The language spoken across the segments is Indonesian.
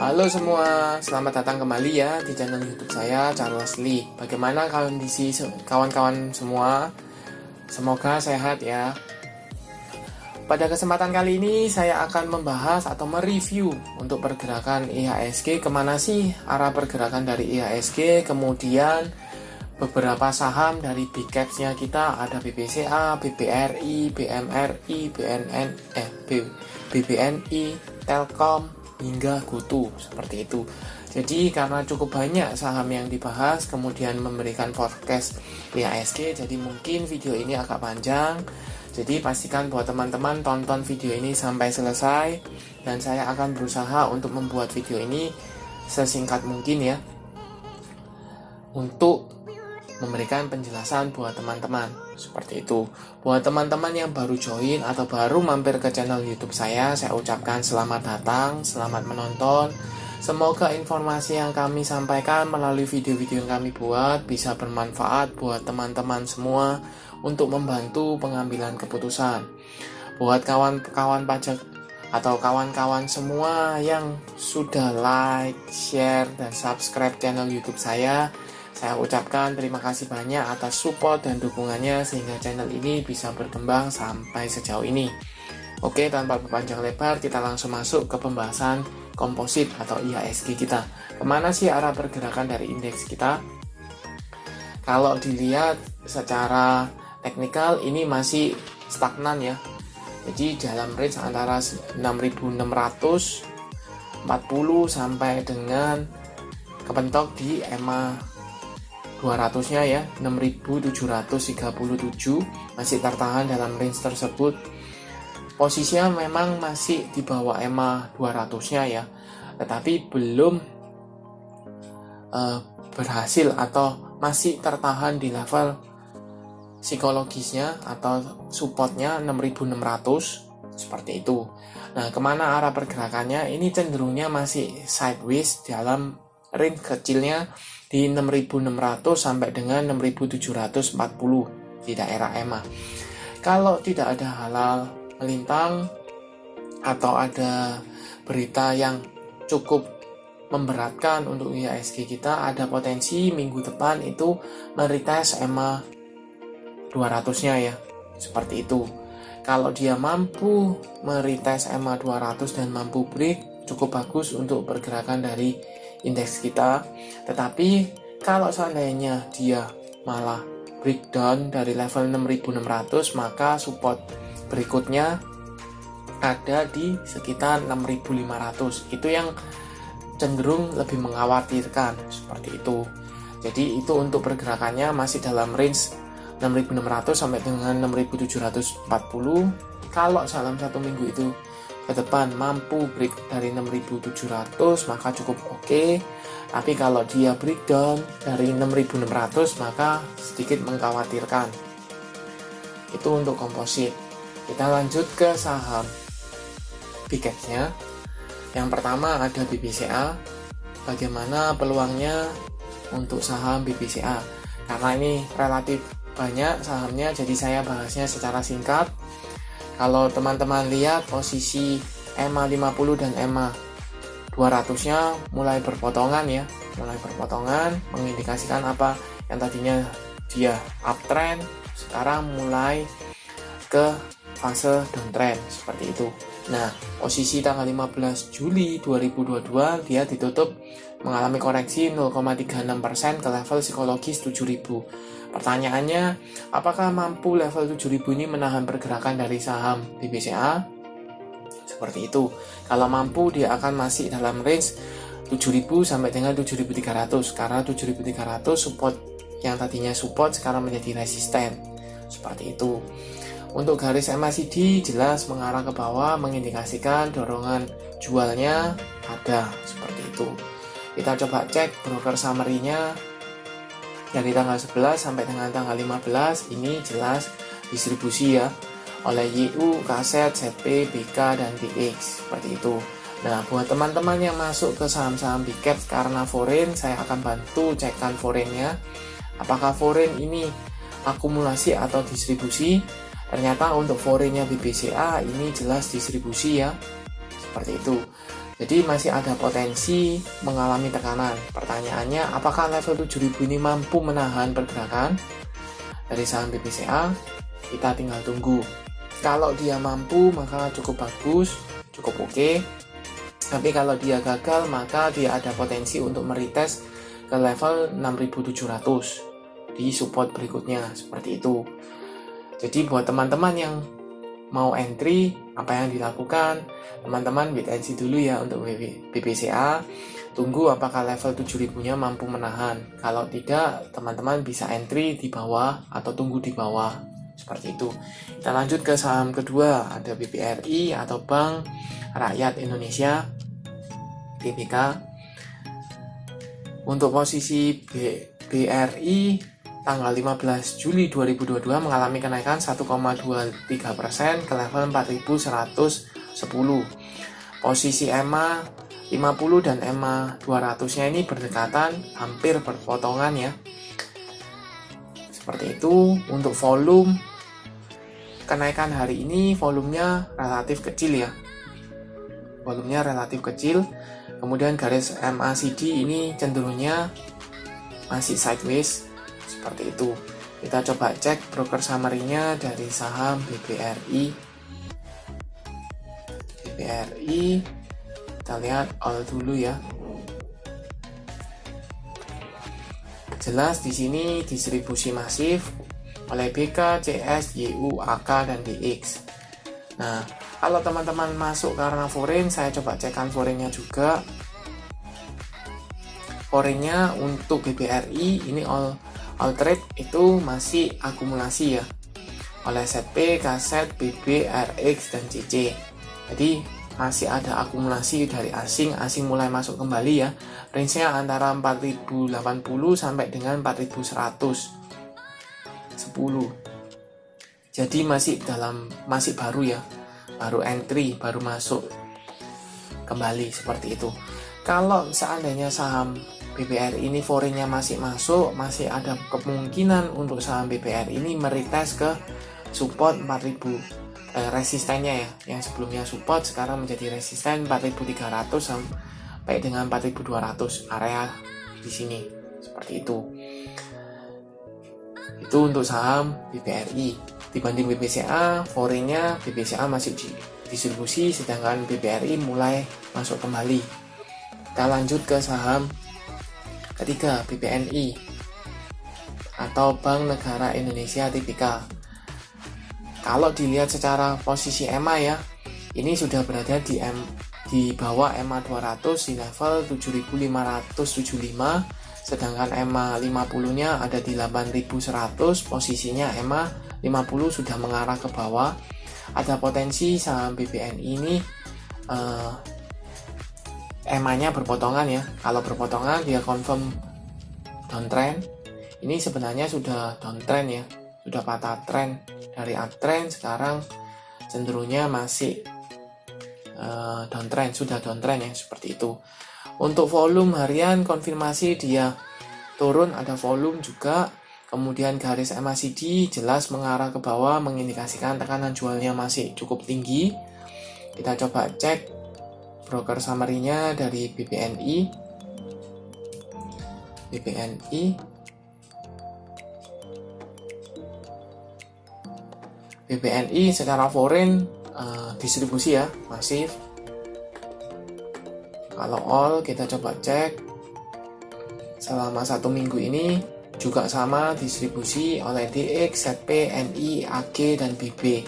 Halo semua, selamat datang kembali ya di channel YouTube saya, Charles Lee. Bagaimana kondisi kawan-kawan semua? Semoga sehat ya. Pada kesempatan kali ini saya akan membahas atau mereview untuk pergerakan IHSG. Kemana sih arah pergerakan dari IHSG? Kemudian beberapa saham dari big caps-nya kita, ada BBCA, BBRI, BMRI, BBNI, Telkom, hingga GoTo, seperti itu. Jadi karena cukup banyak saham yang dibahas, kemudian memberikan forecast IHSG, jadi mungkin video ini agak panjang. Jadi pastikan buat teman-teman tonton video ini sampai selesai, dan saya akan berusaha untuk membuat video ini sesingkat mungkin ya, untuk memberikan penjelasan buat teman-teman, seperti itu. Buat teman-teman yang baru join atau baru mampir ke channel YouTube saya ucapkan selamat datang, selamat menonton. Semoga informasi yang kami sampaikan melalui video-video yang kami buat bisa bermanfaat buat teman-teman semua untuk membantu pengambilan keputusan. Buat kawan-kawan pajak atau kawan-kawan semua yang sudah like, share, dan subscribe channel YouTube saya ucapkan terima kasih banyak atas support dan dukungannya sehingga channel ini bisa berkembang sampai sejauh ini. Oke, tanpa berpanjang lebar, kita langsung masuk ke pembahasan komposit atau IHSG kita. Kemana sih arah pergerakan dari indeks kita? Kalau dilihat secara teknikal ini masih stagnan ya. Jadi dalam range antara 6.640 sampai dengan kepentok di EMA 200-nya ya, 6.737 masih tertahan dalam range tersebut. Posisinya memang masih di bawah EMA 200-nya ya, tetapi belum berhasil atau masih tertahan di level psikologisnya atau supportnya 6.600 seperti itu. Nah, kemana arah pergerakannya? Ini cenderungnya masih sideways dalam range kecilnya di 6.600 sampai dengan 6.740 di daerah EMA. Kalau tidak ada halal melintang atau ada berita yang cukup memberatkan untuk IHSG kita, ada potensi minggu depan itu meretest EMA 200-nya ya, seperti itu. Kalau dia mampu meretest EMA 200 dan mampu break, cukup bagus untuk pergerakan dari indeks kita. Tetapi kalau seandainya dia malah breakdown dari level 6.600, maka support berikutnya ada di sekitar 6.500. Itu yang cenderung lebih mengkhawatirkan, seperti itu. Jadi itu untuk pergerakannya masih dalam range 6.600 sampai dengan 6.740. Kalau dalam satu minggu itu ke depan mampu break dari 6.700 maka cukup oke. Tapi kalau dia breakdown dari 6.600 maka sedikit mengkhawatirkan. Itu untuk komposit. Kita lanjut ke saham big caps-nya. Yang pertama ada BBCA. Bagaimana peluangnya untuk saham BBCA? Karena ini relatif banyak sahamnya, jadi saya bahasnya secara singkat. Kalau teman-teman lihat posisi EMA 50 dan EMA 200-nya mulai berpotongan ya, mengindikasikan apa yang tadinya dia uptrend sekarang mulai ke fase downtrend, seperti itu. Nah, posisi tanggal 15 Juli 2022 dia ditutup mengalami koreksi 0,36% ke level psikologis 7.000. Pertanyaannya, apakah mampu level 7.000 ini menahan pergerakan dari saham BBCA? Seperti itu. Kalau mampu, dia akan masih dalam range 7.000 sampai dengan 7.300. Karena 7.300 support yang tadinya support sekarang menjadi resisten. Seperti itu. Untuk garis MACD jelas mengarah ke bawah, mengindikasikan dorongan jualnya ada. Seperti itu. Kita coba cek broker summary-nya. Dari tanggal 11 sampai dengan tanggal 15 ini jelas distribusi ya oleh YU, Kaset, ZP, BK, dan BX, seperti itu. Nah, buat teman-teman yang masuk ke saham-saham big cap karena foreign, saya akan bantu cekkan foreign-nya. Apakah foreign ini akumulasi atau distribusi? Ternyata untuk foreign-nya BBCA ini jelas distribusi ya, seperti itu. Jadi masih ada potensi mengalami tekanan. Pertanyaannya, apakah level 7000 ini mampu menahan pergerakan dari saham BBCA? Kita tinggal tunggu. Kalau dia mampu, maka cukup bagus, cukup oke. Tapi kalau dia gagal, maka dia ada potensi untuk meretest ke level 6700 di support berikutnya, seperti itu. Jadi buat teman-teman yang mau entry, apa yang dilakukan? Teman-teman wait and see dulu ya untuk BBCA. Tunggu apakah level 7000-nya mampu menahan. Kalau tidak, teman-teman bisa entry di bawah atau tunggu di bawah. Seperti itu. Kita lanjut ke saham kedua, ada BBRI atau Bank Rakyat Indonesia, TBK. Untuk posisi BRI tanggal 15 Juli 2022 mengalami kenaikan 1,23% ke level 4110. Posisi EMA 50 dan EMA 200-nya ini berdekatan, hampir berpotongan ya. Seperti itu. Untuk volume, kenaikan hari ini volumenya relatif kecil ya. Volumenya relatif kecil. Kemudian garis MACD ini cenderungnya masih sideways. Seperti itu. Kita coba cek broker summary-nya dari saham BBRI. BBRI, kita lihat all dulu ya. Jelas di sini distribusi masif oleh BK, CS, YU, AK, dan DX. Nah, kalau teman-teman masuk karena foreign, saya coba cekkan foreign-nya juga. Foreign-nya untuk BBRI ini all trade itu masih akumulasi ya, oleh ZP, KZ, BB, RX, dan CC. Jadi masih ada akumulasi dari asing mulai masuk kembali ya. Range-nya antara 4080 sampai dengan 4110. Jadi masih baru ya, baru entry, baru masuk kembali seperti itu. Kalau seandainya saham BBRI ini foreign-nya masih masuk, masih ada kemungkinan untuk saham BBRI ini meretest ke support 4000, resistennya ya, yang sebelumnya support sekarang menjadi resisten 4300 sampai dengan 4200, area di sini seperti itu. Itu untuk saham BBRI. Dibanding BBCA, foreign-nya BBCA masih distribusi, sedangkan BBRI mulai masuk kembali. Kita lanjut ke saham ketiga, BPNI atau Bank Negara Indonesia TBK. Kalau dilihat secara posisi EMA ya, ini sudah berada di bawah EMA 200 di level 7575, sedangkan EMA 50-nya ada di 8100, posisinya EMA 50 sudah mengarah ke bawah. Ada potensi saham BPNI ini EMA-nya berpotongan ya. Kalau berpotongan dia confirm downtrend. Ini sebenarnya sudah downtrend ya, sudah patah trend dari uptrend, sekarang cenderungnya masih downtrend, sudah downtrend ya, seperti itu. Untuk volume harian konfirmasi dia turun, ada volume juga. Kemudian garis MACD jelas mengarah ke bawah, mengindikasikan tekanan jualnya masih cukup tinggi. Kita coba cek broker summary-nya dari BPNI. BPNI secara foreign distribusi ya, masif. Kalau all kita coba cek selama 1 minggu ini juga sama, distribusi oleh DX, ZP, NI, AG, dan BB.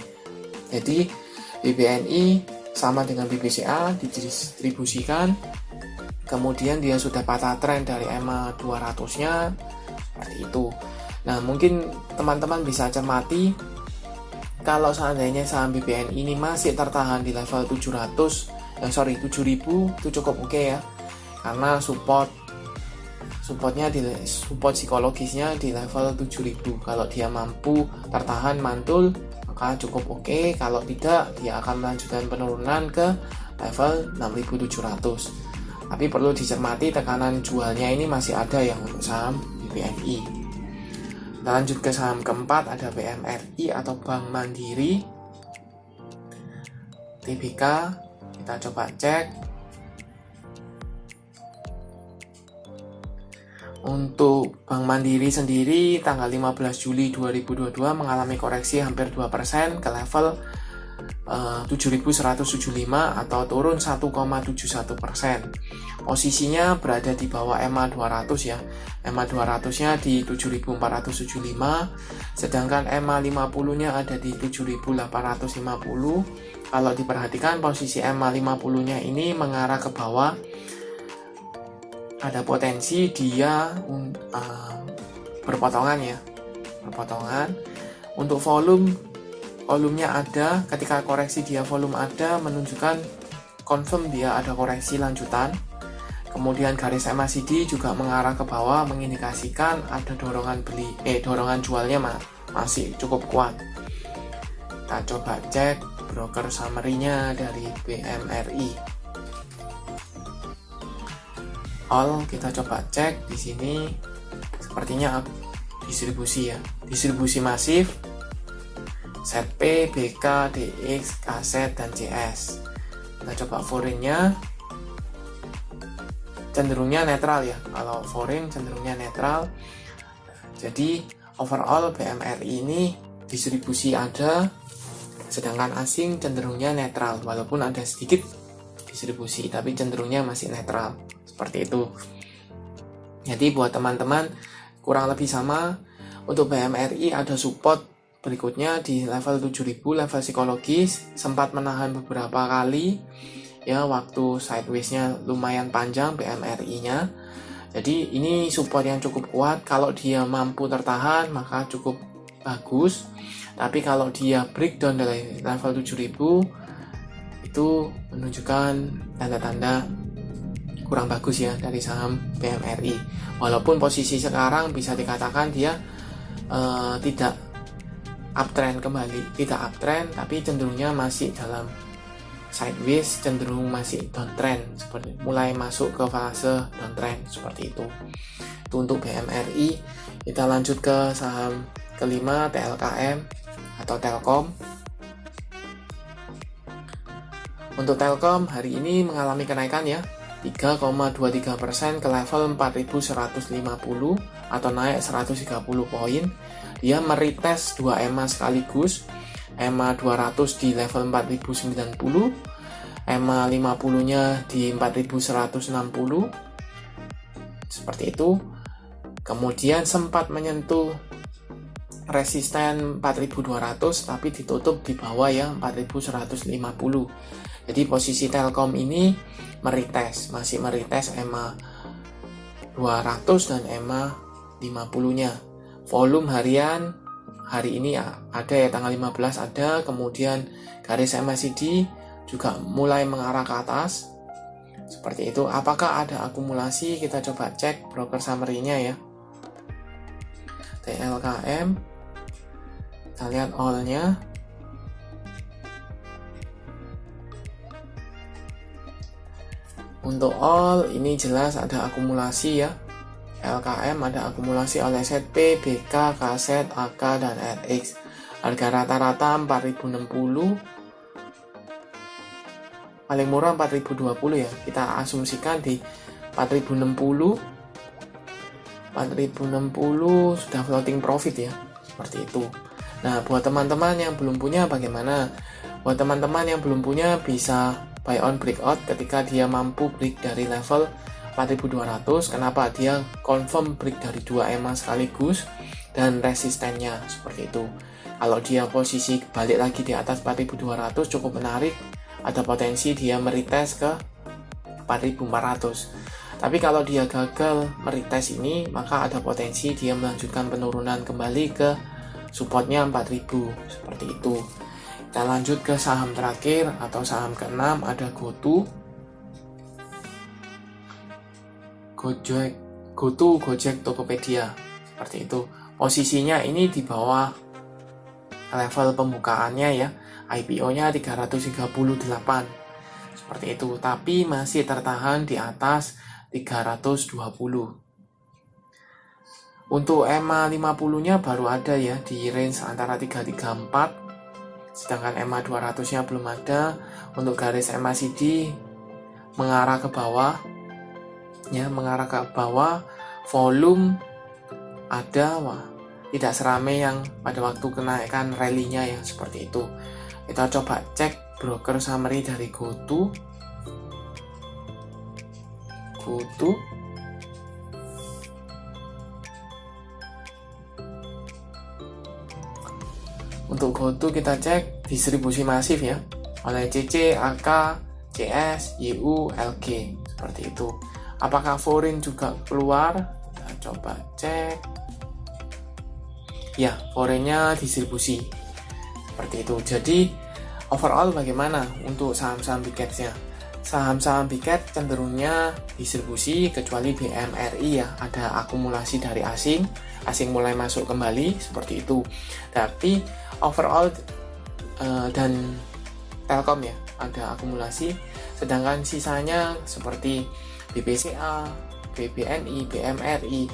Jadi BPNI sama dengan BBCA didistribusikan, kemudian dia sudah patah tren dari EMA 200-nya, seperti itu. Nah, mungkin teman-teman bisa cermati, kalau seandainya saham BPNI ini masih tertahan di level 7000 itu cukup oke ya, karena support psikologisnya di level 7000. Kalau dia mampu tertahan mantul, maka cukup oke. Kalau tidak, dia akan melanjutkan penurunan ke level 6700. Tapi perlu dicermati, tekanan jualnya ini masih ada yang untuk saham BPNI. Kita lanjut ke saham keempat, ada BMRI atau Bank Mandiri TBK. Kita coba cek Untuk Bank Mandiri sendiri tanggal 15 Juli 2022 mengalami koreksi hampir 2% ke level 7.175 atau turun 1,71%. Posisinya berada di bawah EMA 200 ya. EMA 200-nya di 7.475, sedangkan EMA 50-nya ada di 7.850. Kalau diperhatikan posisi EMA 50-nya ini mengarah ke bawah. Ada potensi dia berpotongan ya. Berpotongan. Untuk volumenya ada, ketika koreksi dia volume ada, menunjukkan confirm dia ada koreksi lanjutan. Kemudian garis MACD juga mengarah ke bawah, mengindikasikan ada dorongan jualnya masih cukup kuat. Kita coba cek broker summary-nya dari BMRI. All kita coba cek di sini, sepertinya distribusi ya, distribusi masif. ZP, BK, DX, KZ, dan CS. Kita coba foreign-nya, cenderungnya netral ya. Kalau foreign cenderungnya netral. Jadi overall BMRI ini distribusi ada, sedangkan asing cenderungnya netral. Walaupun ada sedikit distribusi, tapi cenderungnya masih netral. Seperti itu. Jadi buat teman-teman kurang lebih sama. Untuk BMRI ada support berikutnya di level 7.000, level psikologis, sempat menahan beberapa kali ya, waktu sideways-nya lumayan panjang BMRI-nya. Jadi ini support yang cukup kuat. Kalau dia mampu tertahan maka cukup bagus. Tapi kalau dia breakdown dari level 7.000 itu menunjukkan tanda-tanda kurang bagus ya dari saham BMRI. Walaupun posisi sekarang bisa dikatakan dia tidak uptrend kembali, tidak uptrend, tapi cenderungnya masih dalam sideways, cenderung masih downtrend, seperti mulai masuk ke fase downtrend seperti itu. Itu untuk BMRI. Kita lanjut ke saham kelima, TLKM atau Telkom. Untuk Telkom hari ini mengalami kenaikan ya, 3,23% ke level 4.150 atau naik 130 poin. Dia meretest 2 EMA sekaligus, EMA 200 di level 4.090, EMA 50-nya di 4.160. Seperti itu. Kemudian sempat menyentuh resisten 4.200 tapi ditutup di bawah ya 4.150. Jadi posisi Telkom ini masih meretest EMA 200 dan EMA 50-nya. Volume harian hari ini ada ya, tanggal 15 ada, kemudian garis MACD juga mulai mengarah ke atas. Seperti itu. Apakah ada akumulasi? Kita coba cek broker summary-nya ya. TLKM. Kita lihat all-nya. Untuk all ini jelas ada akumulasi ya. LKM ada akumulasi oleh ZP, BK, KZ, AK, dan RX. Harga rata-rata 4060. Paling murah 4020 ya. Kita asumsikan di 4060. 4060 sudah floating profit ya. Seperti itu. Nah, buat teman-teman yang belum punya bagaimana? Buat teman-teman yang belum punya bisa buy on breakout ketika dia mampu break dari level 4.200. Kenapa? Dia confirm break dari 2 EMA sekaligus dan resistennya seperti itu. Kalau dia posisi balik lagi di atas 4.200 cukup menarik, ada potensi dia meretest ke 4.400. Tapi kalau dia gagal meretest ini, maka ada potensi dia melanjutkan penurunan kembali ke supportnya 4.000 seperti itu. Kita lanjut ke saham terakhir atau saham ke-6, ada Gojek Tokopedia seperti itu. Posisinya ini di bawah level pembukaannya ya. IPO-nya 338 seperti itu, tapi masih tertahan di atas 320. Untuk EMA 50-nya baru ada ya di range antara 334. Sedangkan EMA 200-nya belum ada. Untuk garis MACD mengarah ke bawah ya, mengarah ke bawah. volume ada, tidak seramai yang pada waktu kenaikan rally-nya ya, seperti itu. Kita coba cek broker summary dari GoTo. Untuk GoTo kita cek distribusi masif ya, oleh CC, AK, CS, YU, LG, seperti itu. Apakah foreign juga keluar? Kita coba cek. Ya, foreignnya distribusi seperti itu. Jadi overall bagaimana untuk saham-saham big caps-nya? Saham-saham big cap cenderungnya distribusi, kecuali BMRI ya, ada akumulasi dari asing mulai masuk kembali seperti itu. Tapi overall dan Telkom ya ada akumulasi, sedangkan sisanya seperti BPCA, BBNI, BMRI,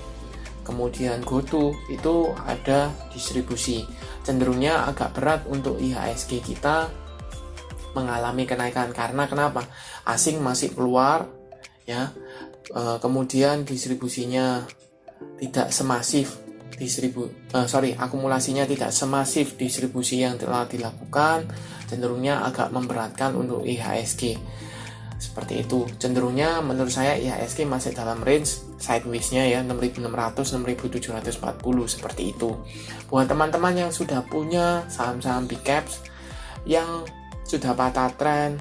kemudian GoTo itu ada distribusi. Cenderungnya agak berat untuk IHSG kita mengalami kenaikan, karena kenapa? Asing masih keluar ya, kemudian distribusinya tidak semasif akumulasinya tidak semasif distribusi yang telah dilakukan, cenderungnya agak memberatkan untuk IHSG. Seperti itu. Cenderungnya menurut saya IHSG masih dalam range sideways-nya ya, 6.600 6.740 seperti itu. Buat teman-teman yang sudah punya saham-saham big caps yang sudah patah tren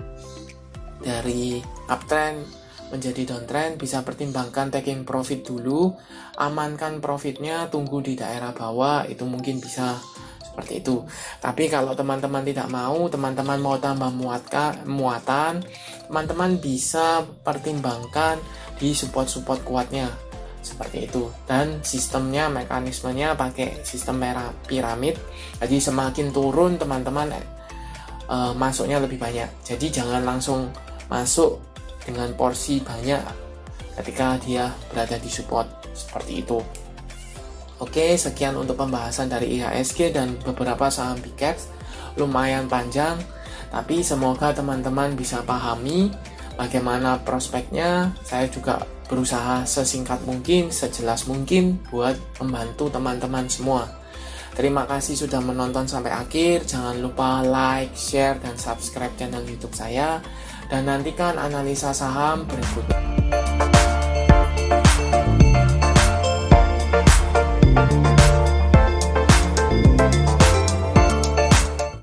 dari uptrend menjadi downtrend, bisa pertimbangkan taking profit dulu, amankan profitnya, tunggu di daerah bawah, itu mungkin bisa seperti itu. Tapi kalau teman-teman tidak mau, teman-teman mau tambah muatan, teman-teman bisa pertimbangkan di support kuatnya seperti itu. Dan sistemnya, mekanismenya pakai sistem merah piramid, jadi semakin turun teman-teman masuknya lebih banyak. Jadi jangan langsung masuk dengan porsi banyak ketika dia berada di support seperti itu. Oke, sekian untuk pembahasan dari IHSG dan beberapa saham big caps. Lumayan panjang, tapi semoga teman-teman bisa pahami bagaimana prospeknya. Saya juga berusaha sesingkat mungkin, sejelas mungkin buat membantu teman-teman semua. Terima kasih sudah menonton sampai akhir. Jangan lupa like, share, dan subscribe channel YouTube saya. Dan nantikan analisa saham berikutnya.